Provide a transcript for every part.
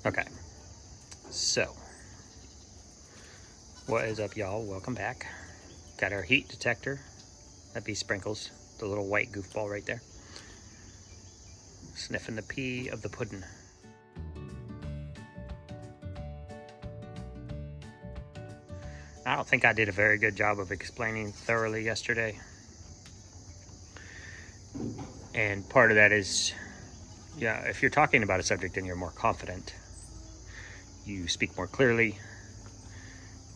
Okay, so what is up, y'all? Welcome back. Got our heat detector. That'd be Sprinkles, the little white goofball right there, sniffing the pee of the pudding. I don't think I did a very good job of explaining thoroughly yesterday. And part of that is, yeah, if you're talking about a subject and you're more confident, you speak more clearly,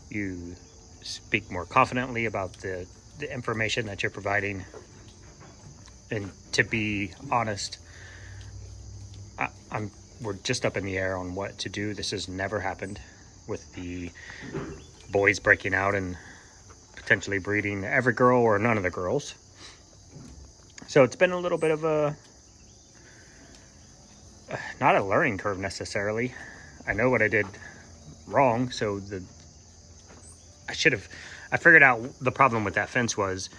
you speak more confidently about the information that you're providing. And to be honest, we're just up in the air on what to do. This has never happened with the boys breaking out and potentially breeding every girl or none of the girls. So it's been a little bit of not a learning curve necessarily. I know what I did wrong, so I figured out the problem with that fence was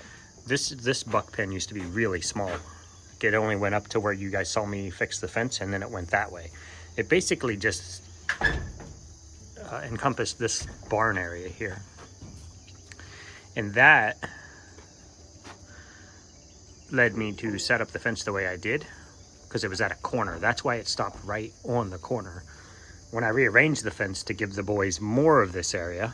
this buck pen used to be really small. It only went up to where you guys saw me fix the fence, and then it went that way. It basically just encompassed this barn area here, and that led me to set up the fence the way I did because it was at a corner. That's why it stopped right on the corner. When I rearranged the fence to give the boys more of this area,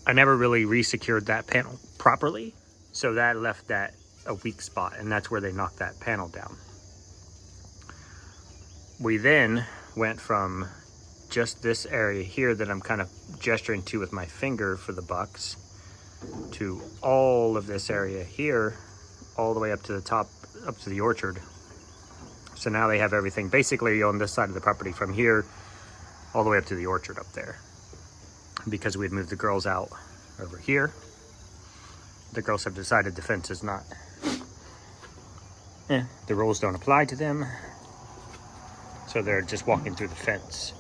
I never really re-secured that panel properly, so that left that a weak spot, and that's where they knocked that panel down. We then went from just this area here that I'm kind of gesturing to with my finger for the bucks to all of this area here, all the way up to the top, up to the orchard. So now they have everything basically on this side of the property from here all the way up to the orchard up there. Because we had moved the girls out over here, the girls have decided the fence is not, the rules don't apply to them. So they're just walking through the fence.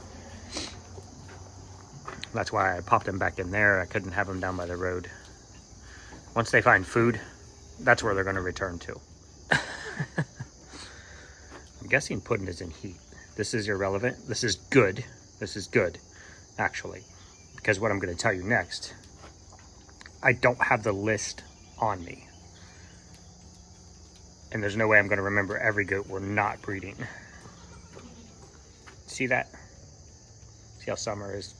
That's why I popped them back in there. I couldn't have them down by the road. Once they find food, that's where they're going to return to. I'm guessing pudding is in heat. This is irrelevant. This is good. This is good, actually. Because what I'm going to tell you next, I don't have the list on me. And there's no way I'm going to remember every goat we're not breeding. See that? See how Summer is,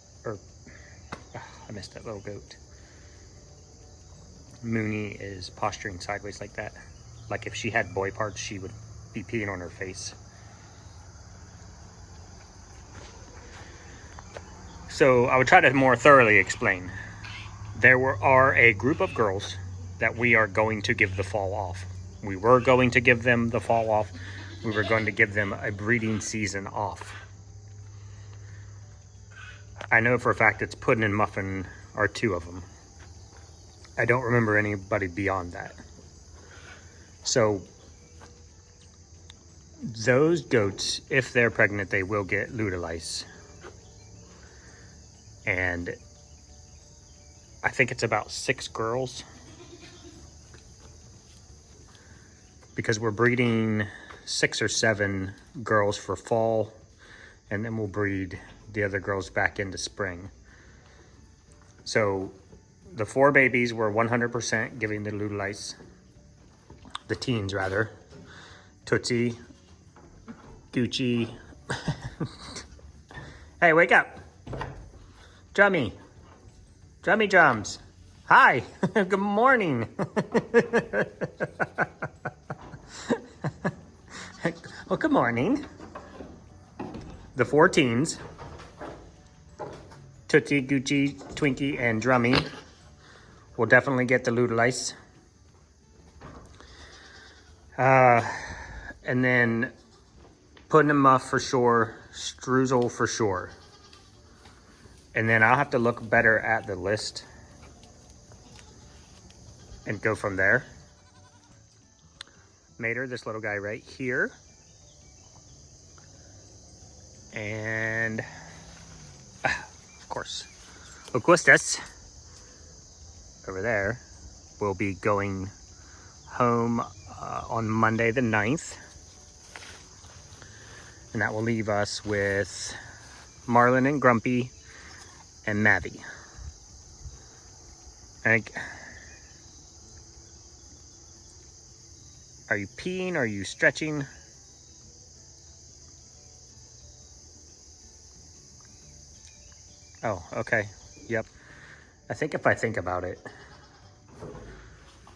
I missed that little goat. Mooney is posturing sideways like that. Like if she had boy parts, she would be peeing on her face. So I would try to more thoroughly explain. There are a group of girls that we are going to give the fall off. We were going to give them the fall off. We were going to give them a breeding season off. I know for a fact it's Puddin' and Muffin are two of them. I don't remember anybody beyond that. So those goats, if they're pregnant, they will get luteolice. And I think it's about 6 girls. Because we're breeding 6 or 7 girls for fall, and then we'll breed the other girls back into spring. So the 4 babies were 100% giving the luteolice. The teens, rather. Tootsie, Gucci. Hey, wake up. Drummy. Drummy drums. Hi. Good morning. Well, good morning. The 4 teens, Tootsie, Gucci, Twinkie, and Drummy, will definitely get the luteolice. And then Puddin' and Muff for sure, Streusel for sure. And then I'll have to look better at the list and go from there. Mater, this little guy right here. And of course, Augustus over there will be going home on Monday the 9th. And that will leave us with Marlin and Grumpy and Mavi. Are you peeing? Are you stretching? Oh, okay. Yep. I think if I think about it,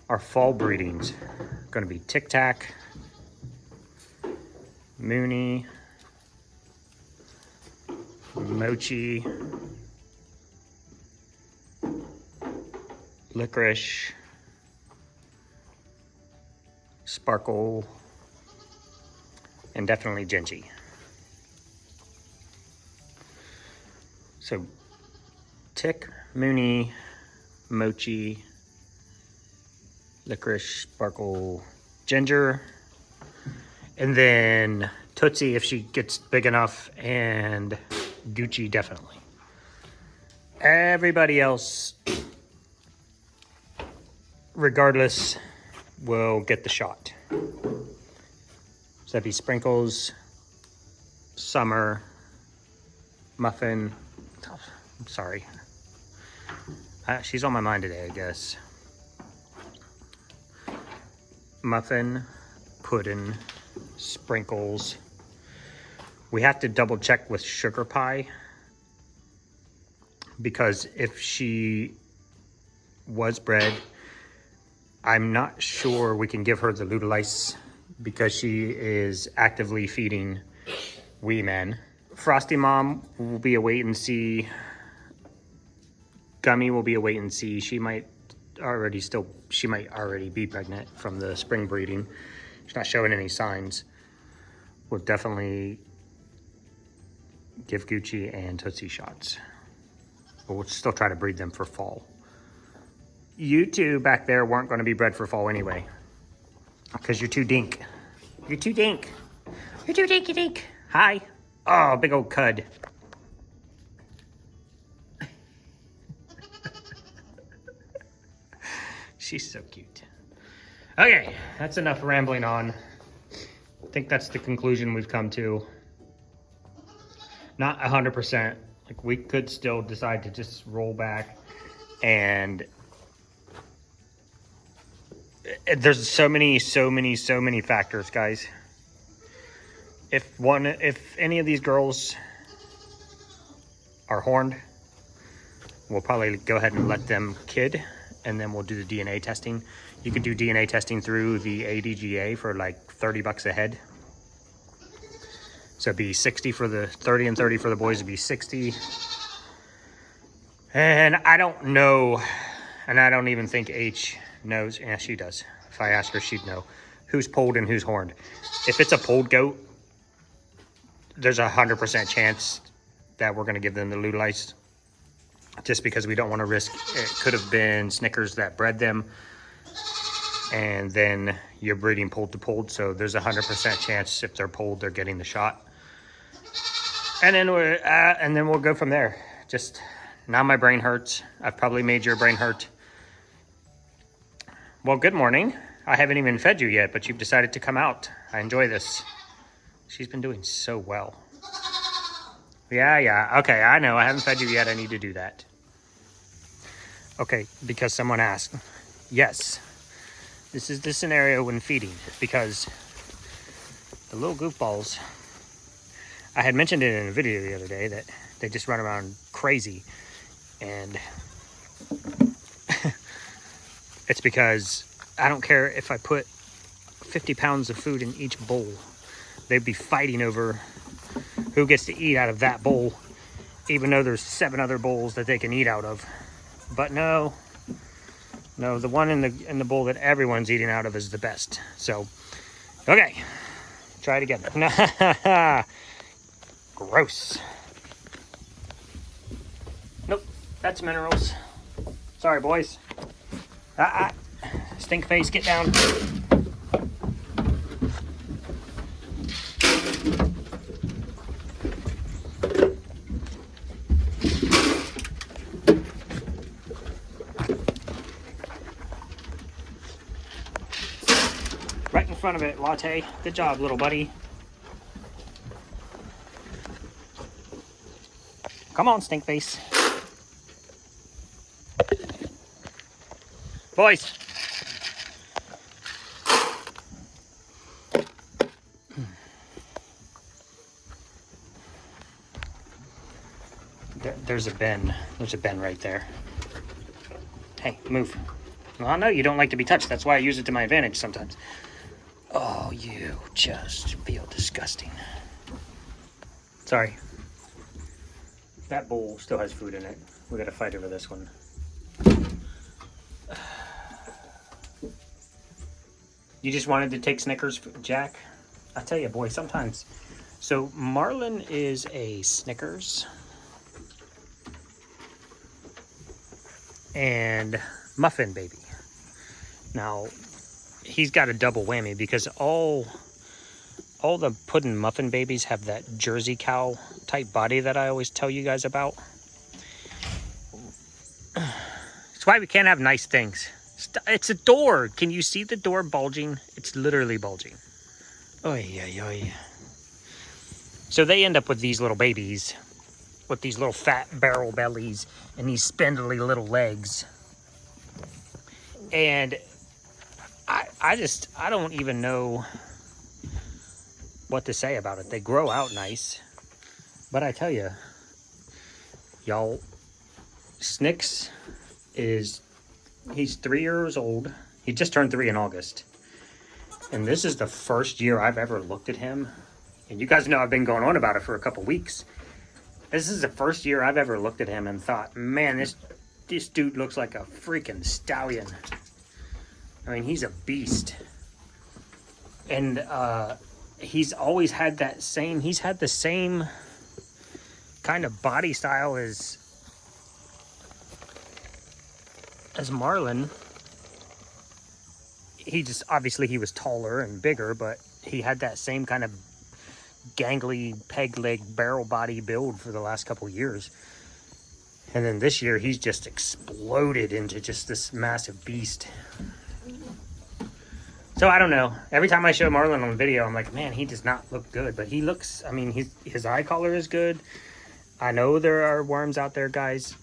our fall breeding's gonna be Tic Tac, Mooney, Mochi, Licorice, Sparkle, and definitely Gingy. So Tick, Mooney, Mochi, Licorice, Sparkle, Ginger, and then Tootsie if she gets big enough, and Gucci definitely. Everybody else, regardless, will get the shot. So that'd be Sprinkles, Summer, Muffin. Oh, I'm sorry. She's on my mind today, I guess. Muffin, Puddin', Sprinkles. We have to double check with Sugar Pie, because if she was bred, I'm not sure we can give her the Ludolice because she is actively feeding wee men. Frosty Mom will be a wait and see. Gummy will be a wait and see. She might already be pregnant from the spring breeding. She's not showing any signs. We'll definitely give Gucci and Tootsie shots, but we'll still try to breed them for fall. You two back there weren't going to be bred for fall anyway, because you're too dink. You're too dink. You're too dinky dink. Hi. Oh, big old cud. She's so cute. Okay, that's enough rambling on. I think that's the conclusion we've come to. Not 100%. Like, we could still decide to just roll back, and there's so many factors, guys. If any of these girls are horned, we'll probably go ahead and let them kid, and then we'll do the DNA testing. You can do DNA testing through the ADGA for like $30 a head. So it'd be 60 for the 30 and 30 for the boys, would be 60. And I don't know, and I don't even think H knows. Yeah, she does. If I asked her, she'd know who's polled and who's horned. If it's a polled goat, there's 100% chance that we're going to give them the Ludolice, just because we don't want to risk. It could have been Snickers that bred them, and then you're breeding polled to polled, so there's 100% chance if they're polled, they're getting the shot. And then we'll go from there. Just now my brain hurts. I've probably made your brain hurt. Well, good morning. I haven't even fed you yet, but you've decided to come out. I enjoy this. She's been doing so well. Yeah. Okay, I know. I haven't fed you yet. I need to do that. Okay, because someone asked. Yes, this is the scenario when feeding, because the little goofballs, I had mentioned it in a video the other day that they just run around crazy, and it's because I don't care if I put 50 pounds of food in each bowl. They'd be fighting over who gets to eat out of that bowl, even though there's 7 other bowls that they can eat out of. But no, the one in the bowl that everyone's eating out of is the best. So, okay, try it again. Gross. Nope, that's minerals. Sorry, boys. Stink face, get down. Right in front of it, Latte. Good job, little buddy. Come on, stink face. Boys. There's a bin. There's a bin right there. Hey, move. Well, I know you don't like to be touched. That's why I use it to my advantage sometimes. Oh, you just feel disgusting. Sorry. That bowl still has food in it. We gotta fight over this one. You just wanted to take Snickers, Jack? I tell you, boy, sometimes. So Marlin is a Snickers and muffin baby. Now, he's got a double whammy because all the puddin' muffin babies have that Jersey cow type body that I always tell you guys about. That's why we can't have nice things. It's a door. Can you see the door bulging? It's literally bulging. Oy, oy, oy. So they end up with these little babies with these little fat barrel bellies and these spindly little legs. And I don't even know what to say about it. They grow out nice. But I tell you, y'all, Snicks he's 3 years old. He just turned 3 in August. And this is the first year I've ever looked at him. And you guys know I've been going on about it for a couple weeks. This is the first year I've ever looked at him and thought, man, this dude looks like a freaking stallion. I mean, he's a beast. And he's always had the same kind of body style as Marlin. He just, obviously he was taller and bigger, but he had that same kind of gangly peg leg barrel body build for the last couple years. And then this year he's just exploded into just this massive beast. So I don't know. Every time I show Marlin on video, I'm like, man, he does not look good. But he looks, I mean, his eye color is good. I know there are worms out there, guys,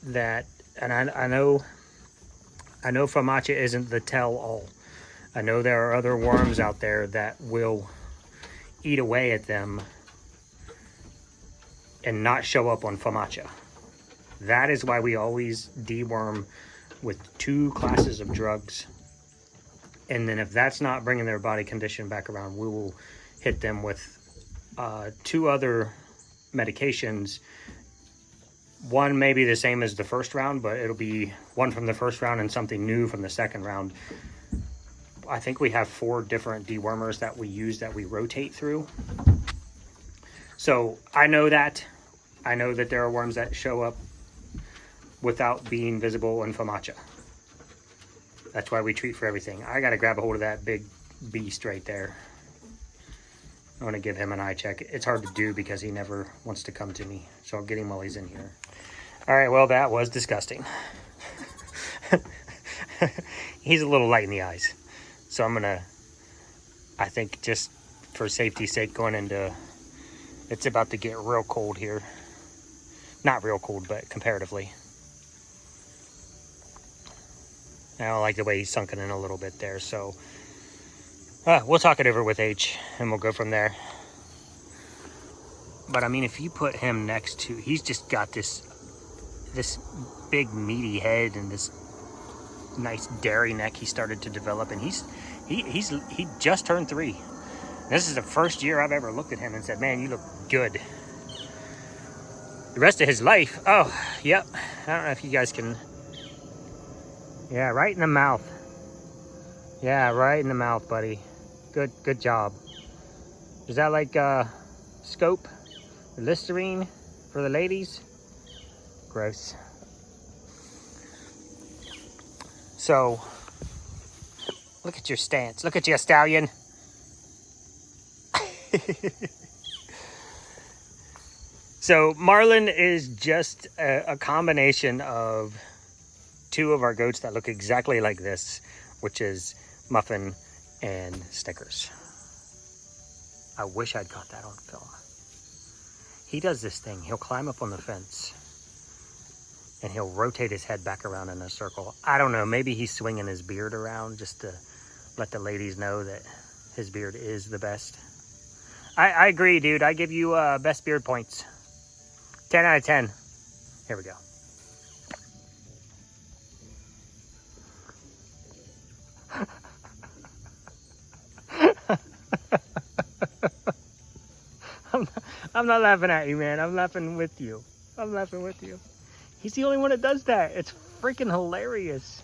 that, and I know Famacha isn't the tell-all. I know there are other worms out there that will eat away at them and not show up on Famacha. That is why we always deworm with 2 classes of drugs. And then if that's not bringing their body condition back around, we will hit them with 2 other medications. One may be the same as the first round, but it'll be one from the first round and something new from the second round. I think we have 4 different dewormers that we use that we rotate through. So I know that there are worms that show up without being visible in Famacha. That's why we treat for everything. I got to grab a hold of that big beast right there. I want to give him an eye check. It's hard to do because he never wants to come to me. So I'll get him while he's in here. All right, well, that was disgusting. He's a little light in the eyes. So I'm going to, I think just for safety's sake, going into, it's about to get real cold here. Not real cold, but comparatively. I don't like the way he's sunken in a little bit there, so we'll talk it over with H, and we'll go from there. But, I mean, if you put him next to, he's just got this big meaty head and this nice dairy neck he started to develop, and he just turned 3. This is the first year I've ever looked at him and said, man, you look good. The rest of his life, oh, yep, I don't know if you guys can... Yeah, right in the mouth. Yeah, right in the mouth, buddy. Good job. Is that like scope? Listerine for the ladies? Gross. So, look at your stance. Look at you, stallion. So, Marlin is just a combination of 2 of our goats that look exactly like this, which is Muffin and Snickers. I wish I'd caught that on film. He does this thing. He'll climb up on the fence and he'll rotate his head back around in a circle. I don't know, maybe he's swinging his beard around just to let the ladies know that his beard is the best. I agree, dude. I give you best beard points. 10 out of 10. Here we go. I'm not laughing at you, man. I'm laughing with you. I'm laughing with you. He's the only one that does that. It's freaking hilarious.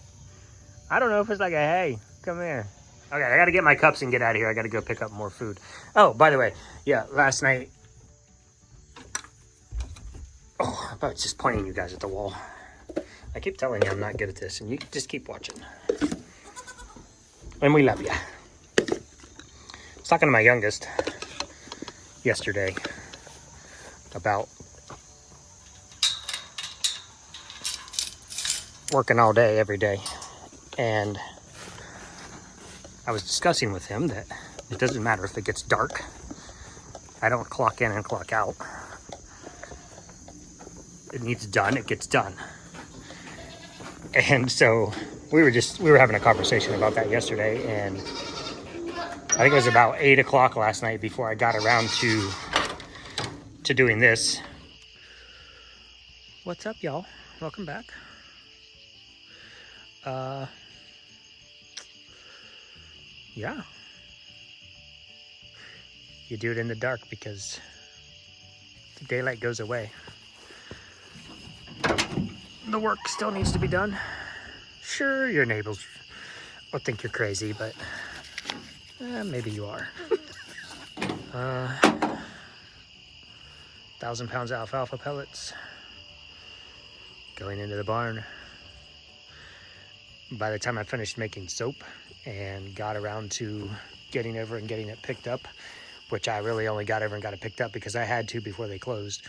I don't know if it's like a, hey, come here. Okay, I got to get my cups and get out of here. I got to go pick up more food. Oh, by the way, yeah, last night. Oh, I was just pointing you guys at the wall. I keep telling you I'm not good at this, and you just keep watching. And we love you. I was talking to my youngest yesterday about working all day, every day. And I was discussing with him that it doesn't matter if it gets dark. I don't clock in and clock out. It needs done, it gets done. And so we were having a conversation about that yesterday, and I think it was about 8 o'clock last night before I got around to doing this. What's up, y'all? Welcome back. Yeah. You do it in the dark because the daylight goes away. The work still needs to be done. Sure, your neighbors will think you're crazy, but maybe you are. 1,000 pounds of alfalfa pellets going into the barn. By the time I finished making soap and got around to getting over and getting it picked up, which I really only got over and got it picked up because I had to before they closed,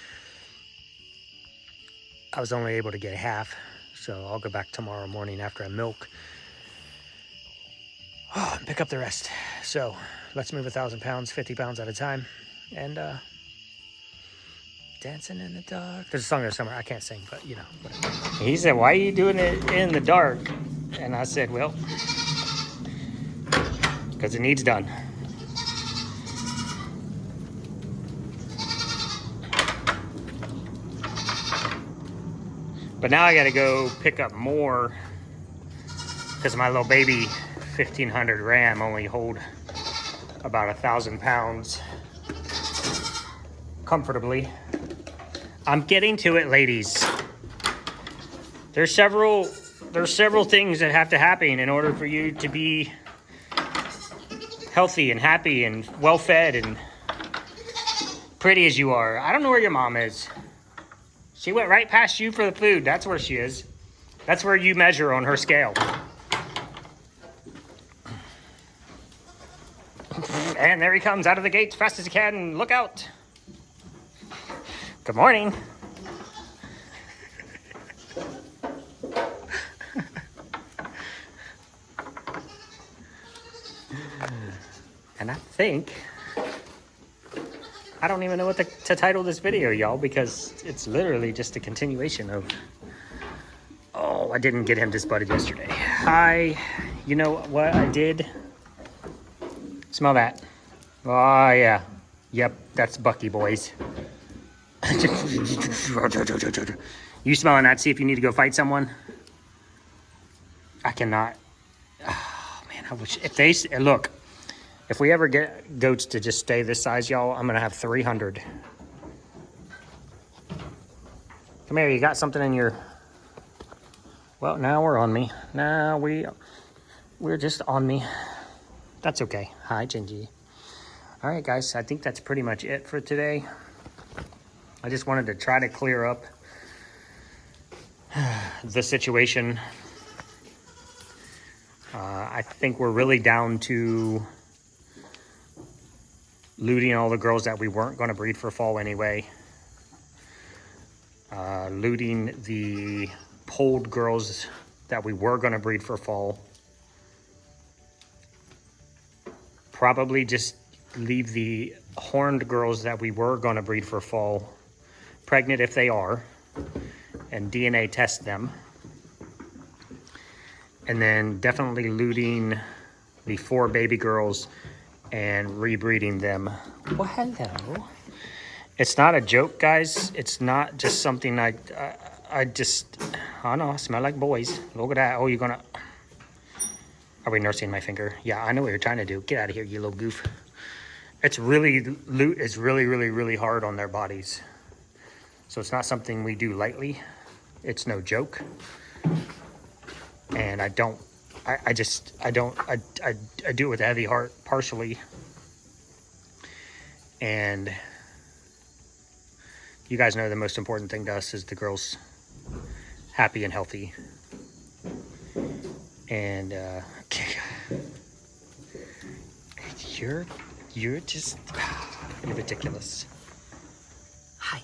I was only able to get half. So I'll go back tomorrow morning after I milk and pick up the rest. So let's move 1,000 pounds, 50 pounds at a time. And dancing in the dark. There's a song this summer. I can't sing, but you know, whatever. He said, why are you doing it in the dark? And I said, well, because it needs done. But now I got to go pick up more because my little baby 1500 Ram only hold about 1,000 pounds comfortably. I'm getting to it, ladies. There's several things that have to happen in order for you to be healthy and happy and well fed and pretty as you are. I don't know where your mom is. She went right past you for the food. That's where she is. That's where you measure on her scale. And there he comes out of the gates fast as he can. Look out. Good morning. And I think, I don't even know what to title this video, y'all, because it's literally just a continuation of, oh, I didn't get him disbudded yesterday. You know what I did? Smell that. Oh, yeah. Yep, that's Bucky, boys. You smelling that? See if you need to go fight someone? I cannot. Oh, man, I wish, look, if we ever get goats to just stay this size, y'all, I'm going to have 300. Come here, you got something in your... Well, now we're on me. Now we're just on me. That's okay. Hi, Gingy. All right, guys, I think that's pretty much it for today. I just wanted to try to clear up the situation. I think we're really down to looting all the girls that we weren't going to breed for fall anyway. Looting the polled girls that we were going to breed for fall. Probably just leave the horned girls that we were going to breed for fall pregnant if they are, and DNA test them. And then definitely looting the 4 baby girls and rebreeding them. Well, hello. It's not a joke, guys. It's not just something I just, I don't know, I smell like boys. Look at that. Oh, you're gonna, are we nursing my finger? Yeah, I know what you're trying to do. Get out of here, you little goof. It's really, loot is really, really, really hard on their bodies. So it's not something we do lightly. It's no joke. And I do it with a heavy heart, partially. And you guys know the most important thing to us is the girls happy and healthy. And you're just you're ridiculous. Hi.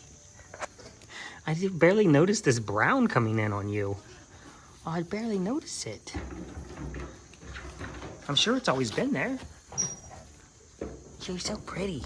I barely noticed this brown coming in on you. Oh, I barely noticed it. I'm sure it's always been there. You're so pretty.